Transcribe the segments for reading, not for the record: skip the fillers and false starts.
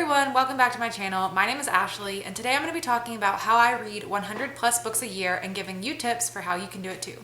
everyone, welcome back to my channel. My name is Ashley, and today I'm going to be talking about how I read 100 plus books a year and giving you tips for how you can do it too.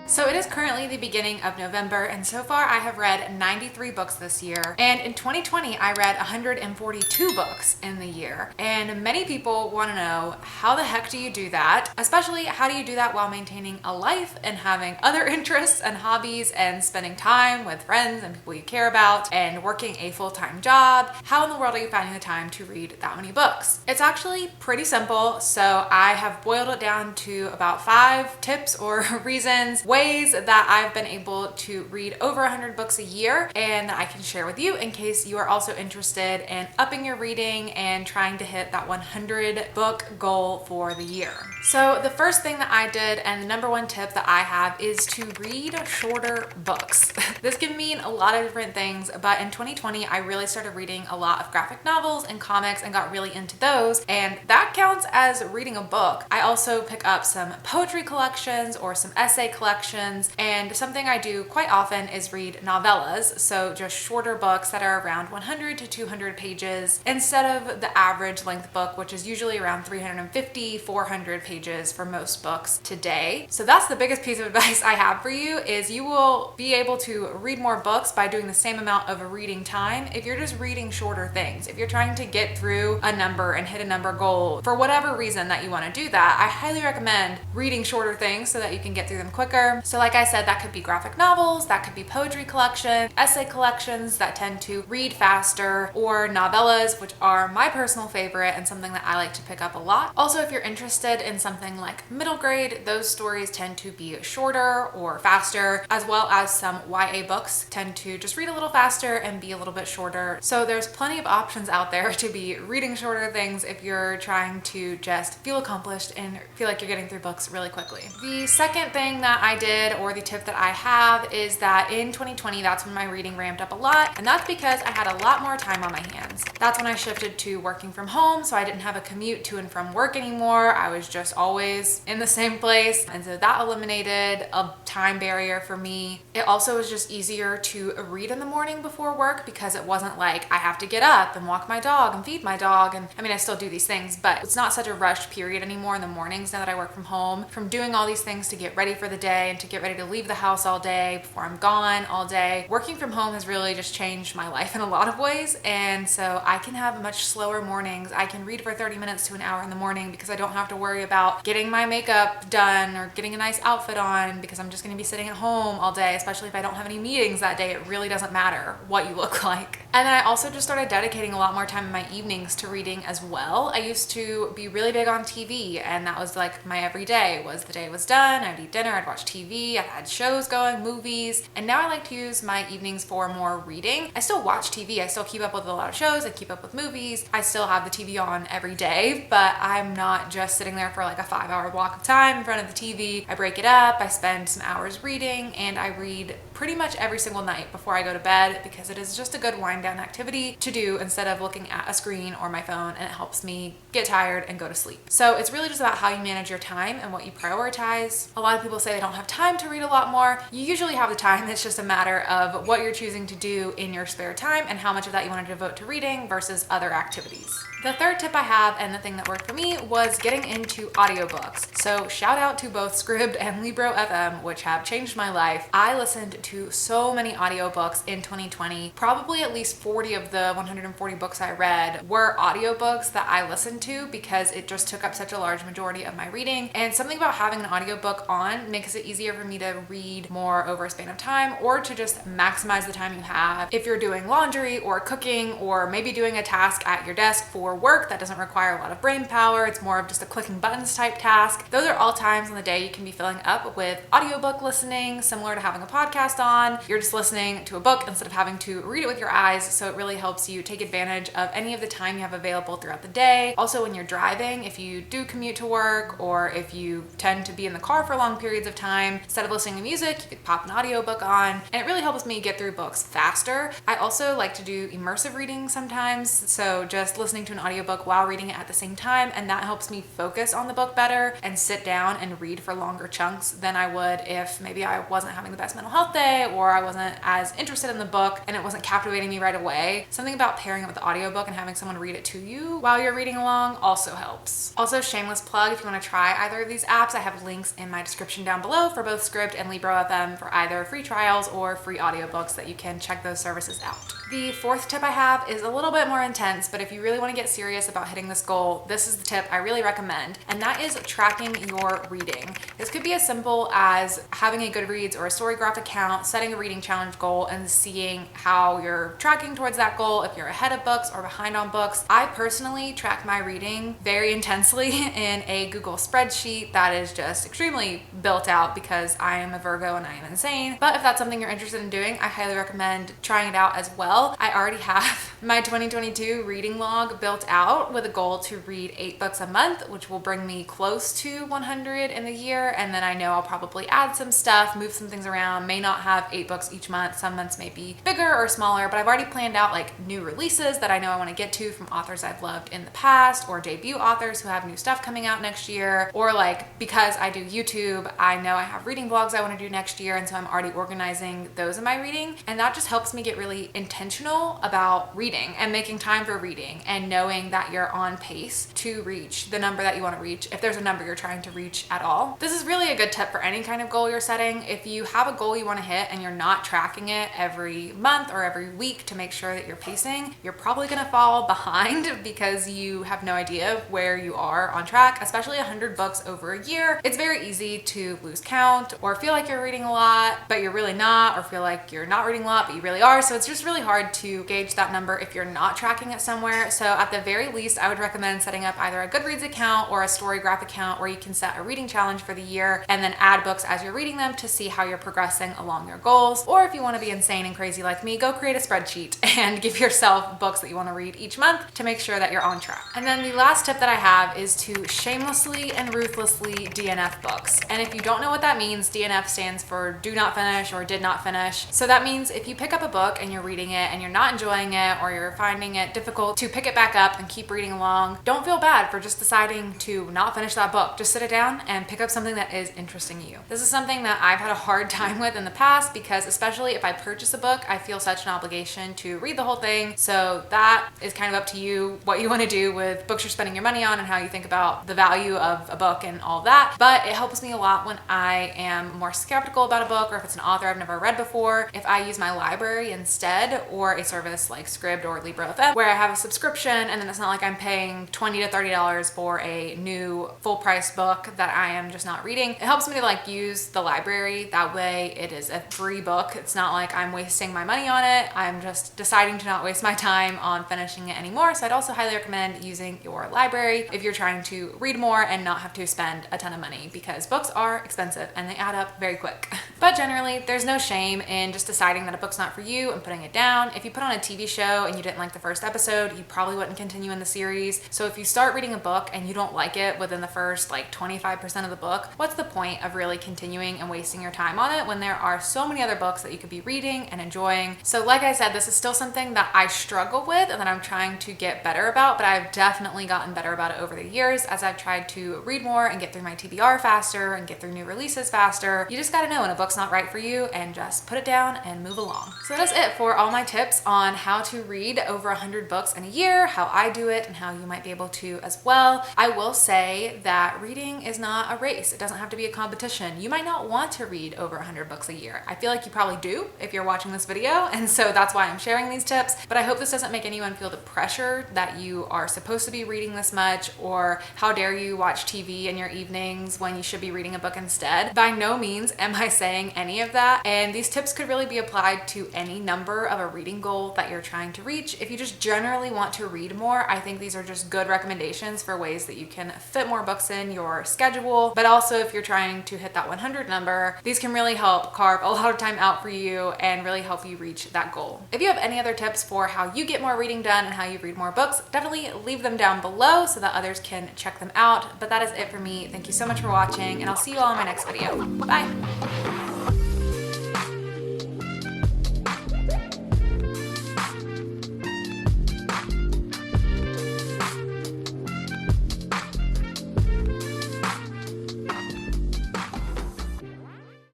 So it is currently the beginning of November, and so far I have read 93 books this year. And in 2020, I read 142 books in the year. And many people want to know, how the heck do you do that? Especially, how do you do that while maintaining a life and having other interests and hobbies and spending time with friends and people you care about and working a full-time job? How in the world are you finding the time to read that many books? It's actually pretty simple. So I have boiled it down to about 5 tips or reasons, ways that I've been able to read over 100 books a year and that I can share with you in case you are also interested in upping your reading and trying to hit that 100 book goal for the year. So the first thing that I did, and the number one tip that I have, is to read shorter books. This can mean a lot of different things, but in 2020 I really started reading a lot of graphic novels and comics and got really into those, and that counts as reading a book. I also pick up some poetry collections or some essay collections, and something I do quite often is read novellas, so just shorter books that are around 100 to 200 pages instead of the average length book, which is usually around 350, 400 pages for most books today. So that's the biggest piece of advice I have for you, is you will be able to read more books by doing the same amount of reading time if you're just reading shorter things. If you're trying to get through a number and hit a number goal, for whatever reason that you want to do that, I highly recommend reading shorter things so that you can get through them quicker. So like I said, that could be graphic novels, that could be poetry collections, essay collections that tend to read faster, or novellas, which are my personal favorite and something that I like to pick up a lot. Also, if you're interested in something like middle grade, those stories tend to be shorter or faster, as well as some YA books tend to just read a little faster and be a little bit shorter. So there's plenty of options out there to be reading shorter things if you're trying to just feel accomplished and feel like you're getting through books really quickly. The second thing that I did, or the tip that I have, is that in 2020, that's when my reading ramped up a lot, and that's because I had a lot more time on my hands. That's when I shifted to working from home, so I didn't have a commute to and from work anymore. I was just always in the same place, and so that eliminated a time barrier for me. It also was just easier to read in the morning before work because it wasn't like I have to get up and walk my dog and feed my dog, and I mean, I still do these things, but it's not such a rushed period anymore in the mornings now that I work from home, from doing all these things to get ready for the day and to get ready to leave the house all day before I'm gone all day. Working from home has really just changed my life in a lot of ways, and so I can have much slower mornings. I can read for 30 minutes to an hour in the morning because I don't have to worry about getting my makeup done or getting a nice outfit on, because I'm just going to be sitting at home all day, especially if I don't have any meetings that day. It really doesn't matter what you look like. And then I also just started dedicating a lot more time in my evenings to reading as well. I used to be really big on TV, and that was like my everyday. Was the day was done, I'd eat dinner, I'd watch TV, I had shows going, movies, and now I like to use my evenings for more reading. I still watch TV, I still keep up with a lot of shows, I keep up with movies, I still have the TV on every day, but I'm not just sitting there for like a 5-hour block of time in front of the TV. I break it up, I spend some hours reading, and I read pretty much every single night before I go to bed because it is just a good wind down activity to do instead of looking at a screen or my phone, and it helps me get tired and go to sleep. So it's really just about how you manage your time and what you prioritize. A lot of people say they don't have time to read a lot more. You usually have the time. It's just a matter of what you're choosing to do in your spare time and how much of that you want to devote to reading versus other activities. The third tip I have, and the thing that worked for me, was getting into audiobooks. So shout out to both Scribd and Libro FM, which have changed my life. I listened to so many audiobooks in 2020. Probably at least 40 of the 140 books I read were audiobooks that I listened to because it just took up such a large majority of my reading. And something about having an audiobook on makes it easier for me to read more over a span of time, or to just maximize the time you have if you're doing laundry or cooking, or maybe doing a task at your desk for work that doesn't require a lot of brain power. It's more of just a clicking buttons type task. Those are all times in the day you can be filling up with audiobook listening, similar to having a podcast on. You're just listening to a book instead of having to read it with your eyes, so it really helps you take advantage of any of the time you have available throughout the day. Also, when you're driving, if you do commute to work, or if you tend to be in the car for long periods of time, instead of listening to music, you could pop an audiobook on, and it really helps me get through books faster. I also like to do immersive reading sometimes, so just listening to an audiobook while reading it at the same time, and that helps me focus on the book better and sit down and read for longer chunks than I would if maybe I wasn't having the best mental health day or I wasn't as interested in the book and it wasn't captivating me right away. Something about pairing it with the audiobook and having someone read it to you while you're reading along also helps. Also, shameless plug, if you want to try either of these apps, I have links in my description down below for both Scribd and Libro.fm for either free trials or free audiobooks that you can check those services out. The fourth tip I have is a little bit more intense, but if you really want to get serious about hitting this goal, this is the tip I really recommend, and that is tracking your reading. This could be as simple as having a Goodreads or a Storygraph account, setting a reading challenge goal, and seeing how you're tracking towards that goal, if you're ahead of books or behind on books. I personally track my reading very intensely in a Google spreadsheet that is just extremely built out because I am a Virgo and I am insane. But if that's something you're interested in doing, I highly recommend trying it out as well. I already have my 2022 reading log built out with a goal to read 8 books a month, which will bring me close to 100 in the year. And then I know I'll probably add some stuff, move some things around, may not have 8 books each month. Some months may be bigger or smaller, but I've already planned out like new releases that I know I want to get to from authors I've loved in the past, or debut authors who have new stuff coming out next year, or like because I do YouTube, I know I have reading vlogs I want to do next year, and so I'm already organizing those in my reading. And that just helps me get really intentional about reading and making time for reading and knowing that you're on pace to reach the number that you want to reach, if there's a number you're trying to reach at all. This is really a good tip for any kind of goal you're setting. If you have a goal you want to hit and you're not tracking it every month or every week to make sure that you're pacing, you're probably going to fall behind because you have no idea where you are on track. Especially 100 books over a year, it's very easy to lose count or feel like you're reading a lot but you're really not, or feel like you're not reading a lot but you really are. So it's just really hard to gauge that number if you're not tracking it somewhere. So at the very least, I would recommend setting up either a Goodreads account or a Storygraph account where you can set a reading challenge for the year and then add books as you're reading them to see how you're progressing along your goals. Or if you want to be insane and crazy like me, go create a spreadsheet and give yourself books that you want to read each month to make sure that you're on track. And then the last tip that I have is to shamelessly and ruthlessly DNF books. And if you don't know what that means, DNF stands for do not finish or did not finish. So that means if you pick up a book and you're reading it and you're not enjoying it, or you're finding it difficult to pick it back up and keep reading along, don't feel bad for just deciding to not finish that book. Just sit it down and pick up something that is interesting you. This is something that I've had a hard time with in the past because especially if I purchase a book, I feel such an obligation to read the whole thing. So that is kind of up to you what you want to do with books you're spending your money on and how you think about the value of a book and all that. But it helps me a lot when I am more skeptical about a book, or if it's an author I've never read before, if I use my library instead, or a service like Scribd or Libro.fm where I have a subscription, and then it's not like I'm paying $20 to $30 for a new full price book that I am just not reading. It helps me to like use the library. That way it is a free book. It's not like I'm wasting my money on it. I'm just deciding to not waste my time on finishing it anymore. So I'd also highly recommend using your library if you're trying to read more and not have to spend a ton of money, because books are expensive and they add up very quick. But generally, there's no shame in just deciding that a book's not for you and putting it down. If you put on a TV show and you didn't like the first episode, you probably wouldn't continue in the series. So if you start reading a book and you don't like it within the first like 25% of the book, what's the point of really continuing and wasting your time on it when there are so many other books that you could be reading and enjoying? So like I said, this is still something that I struggle with and that I'm trying to get better about, but I've definitely gotten better about it over the years as I've tried to read more and get through my TBR faster and get through new releases faster. You just gotta know when a book's not right for you and just put it down and move along. So that's it for all my tips on how to read over 100 books in a year, how I do it, and how you might be able to as well. I will say that reading is not a race. It doesn't have to be a competition. You might not want to read over 100 books a year. I feel like you probably do if you're watching this video, and so that's why I'm sharing these tips. But I hope this doesn't make anyone feel the pressure that you are supposed to be reading this much, or how dare you watch TV in your evenings when you should be reading a book instead. By no means am I saying any of that, and these tips could really be applied to any number of a reading goal that you're trying to reach. If you just generally want to read more, I think these are just good recommendations for ways that you can fit more books in your schedule. But also if you're trying to hit that 100 number, these can really help carve a lot of time out for you and really help you reach that goal. If you have any other tips for how you get more reading done and how you read more books, definitely leave them down below so that others can check them out. But that is it for me. Thank you so much for watching, and I'll see you all in my next video. Bye!